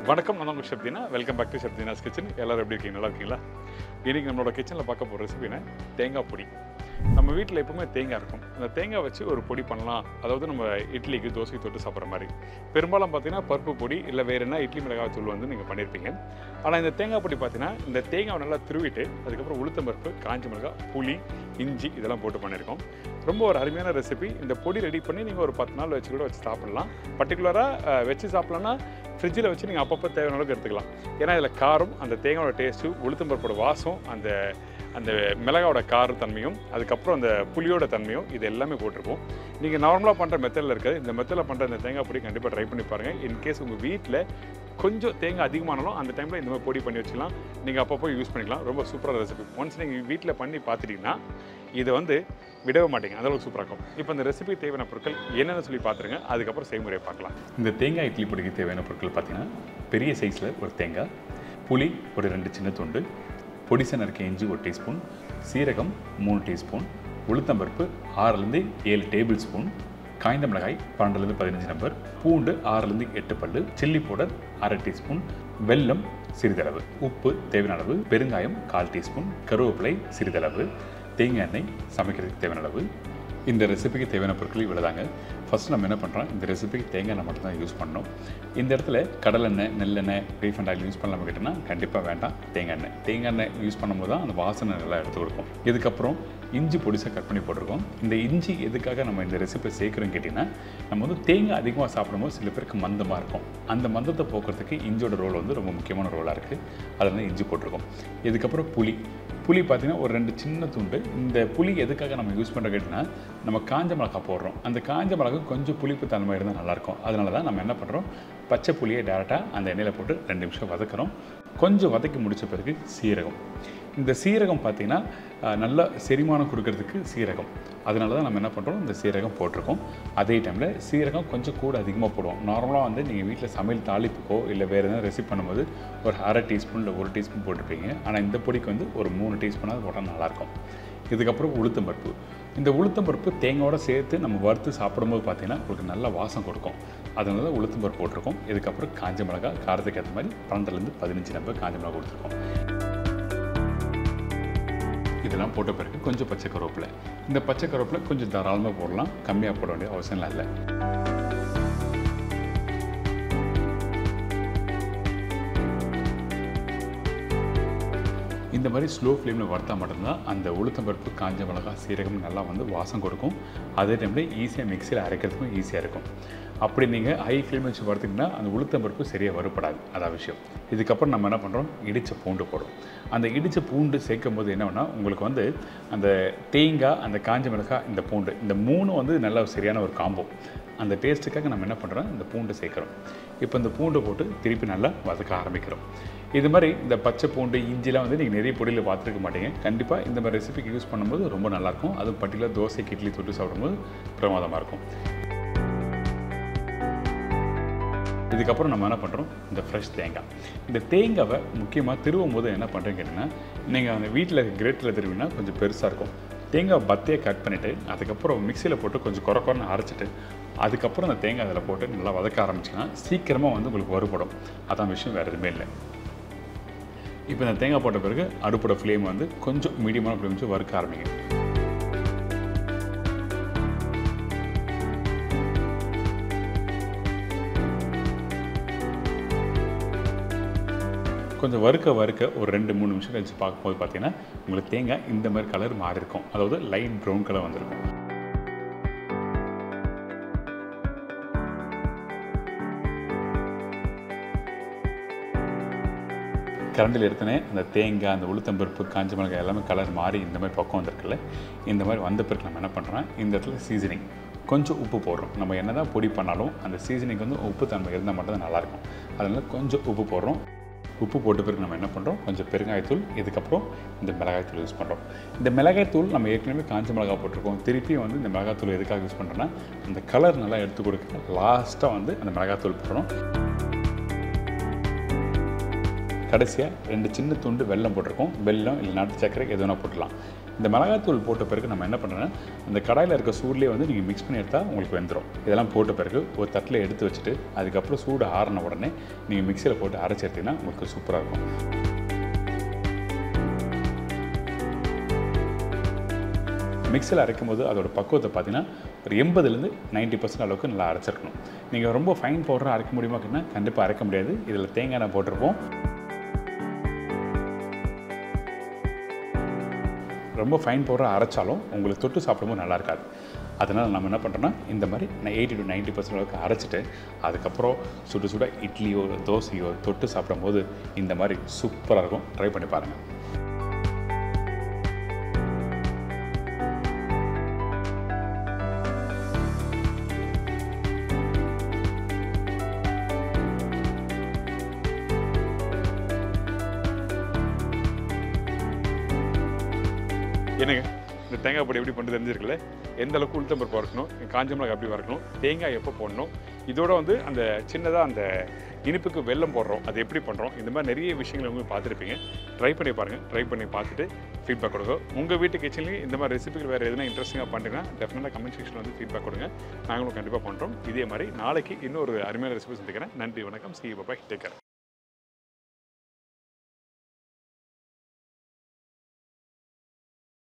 வணக்கம், நான் உங்கள் ஷெப்தினா. Welcome back to ஷெப்தினாஸ் kitchen. எல்லோரும் எப்படி இருக்கீங்க? நல்லா இருக்கீங்களா? இன்றைக்கி நம்மளோட கிச்சனில் பார்க்க போகிற ரெசிபினா தேங்காய் பொடி. நம்ம வீட்டில் எப்பவுமே தேங்காய் இருக்கும். அந்த தேங்காய் வச்சு ஒரு பொடி பண்ணலாம். அதாவது நம்ம இட்லிக்கு தோசைக்கு தொட்டு சாப்பிட்ற மாதிரி. பெரும்பாலும் பார்த்தீங்கன்னா பருப்பு பொடி இல்லை வேறு என்ன இட்லி மிளகாய் தூள் வந்து நீங்கள் பண்ணியிருப்பீங்க. ஆனால் இந்த தேங்காய் பொடி பார்த்தீங்கன்னா இந்த தேங்காவை நல்லா திருவிட்டு அதுக்கப்புறம் உளுத்தம் பருப்பு, காஞ்ச மிளகாய், புளி, இஞ்சி இதெல்லாம் போட்டு பண்ணியிருக்கோம். ரொம்ப ஒரு அருமையான ரெசிபி. இந்த பொடி ரெடி பண்ணி நீங்கள் ஒரு 10 நாள் வச்சு கூட வச்சு சாப்பிட்லாம். பர்டிகுலராக வச்சு சாப்பிட்லான்னா ஃப்ரிட்ஜில் வச்சு நீங்கள் அப்பப்போ தேவையான அளவுக்கு எடுத்துக்கலாம். ஏன்னா இதில் காரம், அந்த தேங்காயோட டேஸ்ட்டு, உளுத்தம் பருப்போட வாசம், அந்த மிளகாவோட கார தன்மையும், அதுக்கப்புறம் அந்த புளியோட தன்மையும் இது எல்லாமே போட்டிருக்கோம். நீங்கள் நார்மலாக பண்ணுற மெத்தடில் இருக்காது. இந்த மெத்தடில் பண்ணுற இந்த தேங்காய் பொடி கண்டிப்பாக ட்ரை பண்ணி பாருங்கள். இன்கேஸ் உங்கள் வீட்டில் கொஞ்சம் தேங்காய் அதிகமானாலும் அந்த டைமில் இந்த மாதிரி பொடி பண்ணி வச்சுக்கலாம். நீங்கள் அப்பப்போ யூஸ் பண்ணிக்கலாம். ரொம்ப சூப்பரான ரெசிபி. ஒன்ஸ் நீங்கள் வீட்டில் பண்ணி பார்த்துட்டிங்கன்னா இதை வந்து விடவே மாட்டீங்க. அந்தளவுக்கு சூப்பராக இருக்கும். இப்போ இந்த ரெசிபிக்கு தேவையான பொருட்கள் என்னென்னு சொல்லி பார்த்துருங்க. அதுக்கப்புறம் செய்முறையை பார்க்கலாம். இந்த தேங்காய் இட்லி பொடிக்கு தேவையான பொருட்கள் பார்த்தீங்கன்னா பெரிய சைஸில் ஒரு தேங்காய், புளி ஒரு 2 சின்ன துண்டு, பொடிசை நறுக்கிய இஞ்சி 1 டீஸ்பூன், சீரகம் 3 டீஸ்பூன், உளுத்தம்பருப்பு 6லேருந்து 7 டேபிள் ஸ்பூன், காய்ந்த மிளகாய் 12லேருந்து 15 நம்பர், பூண்டு 6லேருந்து 8 பல்லு, சில்லி பவுடர் 1/2 டீஸ்பூன், வெல்லம் சிறிதளவு, உப்பு தேவையான அளவு, பெருங்காயம் 1/4 டீஸ்பூன், கருவேப்பிலை சிறிதளவு, தேங்காய் எண்ணெய் சமைக்கிறதுக்கு தேவையான அளவு. இந்த ரெசிபிக்கு தேவையான பொருட்கள் இவ்வளோதாங்க. ஃபஸ்ட் நம்ம என்ன பண்ணுறோம், இந்த ரெசிபிக்கு தேங்காய் எண்ணெய் மட்டும் தான் யூஸ் பண்ணணும். இந்த இடத்துல கடலெண்ணெய், நெல்லெண்ணெய், ரீஃபண்ட் ஆயில் யூஸ் பண்ணலாமல் கேட்டோம்னா கண்டிப்பாக வேண்டாம். தேங்காய் எண்ணெய் யூஸ் பண்ணும்போது தான் அந்த வாசனை நல்லா எடுத்து கொடுக்கும். இதுக்கப்புறம் இஞ்சி பொடிசாக கட் பண்ணி போட்டிருக்கோம். இந்த இஞ்சி எதுக்காக நம்ம இந்த ரெசிபி சேர்க்குறோன்னு கேட்டிங்கன்னா, நம்ம வந்து தேங்காய் அதிகமாக சாப்பிடும்போது சில பேருக்கு மந்தமாக இருக்கும். அந்த மந்தத்தை போக்குறதுக்கு இஞ்சியோட ரோல் வந்து ரொம்ப முக்கியமான ரோலாக இருக்குது. அதில் இஞ்சி போட்டிருக்கோம். இதுக்கப்புறம் புளி பார்த்திங்கன்னா ஒரு 2 சின்ன துண்டு. இந்த புளி எதுக்காக நம்ம யூஸ் பண்ணுற கேட்டிங்கன்னா, நம்ம காஞ்ச மிளகாய் போடுறோம். அந்த காஞ்ச மிளகாய் கொஞ்சம் புளிப்பு தன்மை இருந்தால் நல்லாயிருக்கும். அதனால தான் நம்ம என்ன பண்ணுறோம், பச்சை புளியை டேரெக்டாக அந்த எண்ணெயில் போட்டு 2 நிமிஷம் வதக்குறோம். கொஞ்சம் வதக்கி முடித்த பிறகு சீரகம். இந்த சீரகம் பார்த்திங்கன்னா நல்லா செரிமானம் கொடுக்கறதுக்கு சீரகம். அதனால தான் நம்ம என்ன பண்ணுறோம், இந்த சீரகம் போட்டிருக்கோம். அதே டைமில் சீரகம் கொஞ்சம் கூட அதிகமாக போடுவோம். நார்மலாக வந்து நீங்கள் வீட்டில் சமையல் தாளிப்புக்கோ இல்லை வேறு எதாவது ரெசிபி பண்ணும்போது ஒரு 1/2 டீஸ்பூன் இல்லை 1 டீஸ்பூன் போட்டுருப்பீங்க. ஆனால் இந்த பொடிக்கு வந்து ஒரு 3 டீஸ்பூனாக போட்டால் நல்லாயிருக்கும். இதுக்கப்புறம் உளுத்தம்பருப்பு. இந்த உளுத்தம்பருப்பு தேங்காயோட சேர்த்து நம்ம வறுத்து சாப்பிடும்போது பார்த்திங்கன்னா உங்களுக்கு நல்ல வாசம் கொடுக்கும். அதனால தான் உளுத்தம்பருப்பு போட்டிருக்கோம். இதுக்கப்புறம் காஞ்ச மிளகாய் காரத்துக்கு ஏற்ற மாதிரி 12லேருந்து 15 நம்பர் காஞ்ச மிளகாய் கொடுத்துருக்கோம். இதெல்லாம் போட்ட பிறகு கொஞ்சம் பச்சை கருவேப்பிலை. இந்த பச்சை கருவேப்பிலை கொஞ்சம் தாராளமாக போடலாம். கம்மியாக போட வேண்டிய அவசியம்லாம் இல்லை. இந்த மாதிரி ஸ்லோ ஃப்ளேமில் வறுத்தா மட்டும்தான் அந்த உளுத்தம்பருப்பு, காஞ்ச மிளகாய், சீரகம் நல்லா வந்து வாசம் கொடுக்கும். அதே டைமில் ஈஸியாக மிக்சியில் அரைக்கிறதுக்கும் ஈஸியாக இருக்கும். அப்படி நீங்கள் ஹை ஃப்ளேம் வச்சு வறுத்திங்கன்னா அந்த உளுத்தம்பருப்பு சரியாக வறுப்படாது. அதான் விஷயம். இதுக்கப்புறம் நம்ம என்ன பண்ணுறோம், இடித்த பூண்டு போடுறோம். அந்த இடித்த பூண்டு சேர்க்கும் போது என்னன்னா உங்களுக்கு வந்து அந்த தேங்காய், அந்த காஞ்ச மிளகாய், இந்த பூண்டு, இந்த 3 வந்து நல்ல சரியான ஒரு காம்போ. அந்த டேஸ்ட்டுக்காக நம்ம என்ன பண்ணுறோம், இந்த பூண்டு சேர்க்குறோம். இப்போ இந்த பூண்டு போட்டு திருப்பி நல்லா வதக்க ஆரம்பிக்கிறோம். இது மாதிரி இந்த பச்சை பூண்டு, இஞ்சிலாம் வந்து நீங்கள் நிறைய பொடியில் பார்த்துருக்க மாட்டீங்க. கண்டிப்பாக இந்த மாதிரி ரெசிபிக்கு யூஸ் பண்ணும்போது ரொம்ப நல்லாயிருக்கும். அதுவும் பர்டிகுலர் தோசைக்கு, இட்லி தொட்டு சாப்பிடும்போது பிரமாதமாக இருக்கும். இதுக்கப்புறம் நம்ம என்ன பண்ணுறோம், இந்த ஃப்ரெஷ் தேங்காய். இந்த தேங்காவை முக்கியமாக திருவும் போது என்ன பண்ணுறேன்னு கேட்டிங்கன்னா, நீங்கள் அந்த வீட்டில் கிரேட்டில் திருவினா கொஞ்சம் பெருசாக இருக்கும். தேங்காய் பத்தையை கட் பண்ணிவிட்டு அதுக்கப்புறம் மிக்சியில் போட்டு கொஞ்சம் குறைன்னு அரைச்சிட்டு அதுக்கப்புறம் அந்த தேங்காய் அதில் போட்டு நல்லா வதக்க ஆரம்பிச்சிங்கன்னா சீக்கிரமாக வந்து உங்களுக்கு வறுபடும். அதான் விஷயம், வேறு எதுவுமே இல்லை. இப்போ இந்த தேங்காய் போட்ட பிறகு அடுப்போட ஃப்ளேம் வந்து கொஞ்சம் மீடியமான ஃப்ளேம் வச்சு வறுக்க ஆரம்பிங்க. கொஞ்சம் வறுக்க ஒரு 2-3 நிமிஷம் கழிச்சு பார்க்கும்போது பார்த்தீங்கன்னா உங்களுக்கு தேங்காய் இந்த மாதிரி கலர் மாறி இருக்கும். அதாவது லைட் ப்ரௌன் கலர் வந்திருக்கும். கரண்டில் எடுத்தனே அந்த தேங்காய், அந்த உளுத்தம்பருப்பு, காஞ்ச மிளகாய் எல்லாமே கலர் மாறி இந்த மாதிரி பக்கம் வந்திருக்குல்ல. இந்த மாதிரி வந்த பிறகு நம்ம என்ன பண்ணுறோம், இந்த இடத்துல சீசனிங் கொஞ்சம் உப்பு போடுறோம். நம்ம என்ன தான் பொடி பண்ணாலும் அந்த சீசனிங் வந்து உப்பு தன்மை இருந்தால் மட்டும் தான் நல்லாயிருக்கும். அதனால் கொஞ்சம் உப்பு போடுறோம். உப்பு போட்ட பிறகு நம்ம என்ன பண்ணுறோம், கொஞ்சம் பெருங்காயத்தூள், இதுக்கப்புறம் இந்த மிளகாய்த்தூள் யூஸ் பண்ணுறோம். இந்த மிளகாய்த்தூள் நம்ம ஏற்கனவே காஞ்ச மிளகாய் போட்டிருக்கோம். திருப்பியும் வந்து இந்த மிளகாய்த்தூள் எதுக்காக யூஸ் பண்ணுறோன்னா, அந்த கலர் நல்லா எடுத்து கொடுக்க லாஸ்ட்டாக வந்து அந்த மிளகாய்த்தூள் போடுறோம். கடைசியாக 2 சின்ன துண்டு வெல்லம் போட்டிருக்கோம். வெல்லம் இல்லை நாட்டு சர்க்கரை எது வேணால் போட்டுடலாம். இந்த மிளகாத்தூள் போட்ட பிறகு நம்ம என்ன பண்ணுறோன்னா அந்த கடாயில் இருக்க சூட்லேயே வந்து நீங்கள் மிக்ஸ் பண்ணி எடுத்தால் உங்களுக்கு வெந்துடும். இதெல்லாம் போட்ட பிறகு ஒரு தட்டில் எடுத்து வச்சுட்டு அதுக்கப்புறம் சூடு ஆறின உடனே நீங்கள் மிக்சியில் போட்டு அரைச்சி எடுத்தீங்கன்னா உங்களுக்கு சூப்பராக இருக்கும். மிக்சியில் அரைக்கும் போது அதோட பக்குவத்தை பார்த்தீங்கன்னா ஒரு 80லேருந்து 90% அளவுக்கு நல்லா அரைச்சிருக்கணும். நீங்கள் ரொம்ப ஃபைன் பவுடராக அரைக்க முடியுமா அப்படின்னா கண்டிப்பாக அரைக்க முடியாது. இதில் தேங்காய் நான் போட்டிருப்போம். ரொம்ப ஃபைன் பவுடராக அரைச்சாலும் உங்களுக்கு தொட்டு சாப்பிடும்போது நல்லா இருக்காது. அதனால் நம்ம என்ன பண்ணுறோன்னா இந்த மாதிரி 80 to 90% அளவுக்கு அரைச்சிட்டு அதுக்கப்புறம் சுட சுட இட்லியோ தோசையோ தொட்டு சாப்பிடும்போது இந்த மாதிரி சூப்பராக இருக்கும். ட்ரை பண்ணி பாருங்கள். என்னங்க இந்த தேங்காய் பொடி எப்படி பண்ணி தெரிஞ்சிருக்குல்ல? எந்த அளவுக்கு உளுத்தம் பருப்பு வறுக்கணும், காஞ்ச மிளகாய் எப்படி வறுக்கணும், தேங்காய் எப்போ போடணும், இதோட வந்து அந்த சின்னதாக அந்த இனிப்புக்கு வெல்லம் போடுறோம், அது எப்படி பண்ணுறோம், இந்த மாதிரி நிறைய விஷயங்களை உங்களுக்கு பார்த்துருப்பீங்க. ட்ரை பண்ணி பாருங்கள். ட்ரை பண்ணி பார்த்துட்டு ஃபீட்பேக் கொடுங்க. உங்கள் வீட்டு கிச்சன்லேயும் இந்த மாதிரி ரெசிபிகள் வேறு எதுனா இன்ட்ரெஸ்டிங்காக பண்ணுறீங்கன்னா டெஃபினட்டாக கமெண்ட் செக்ஷனில் வந்து ஃபீட்பேக் கொடுங்க. நாங்களும் கண்டிப்பாக பண்ணுறோம். இதே மாதிரி நாளைக்கு இன்னொரு அருமையான ரெசிபி சந்திக்கிறேன். நன்றி, வணக்கம். See you, bye, take care.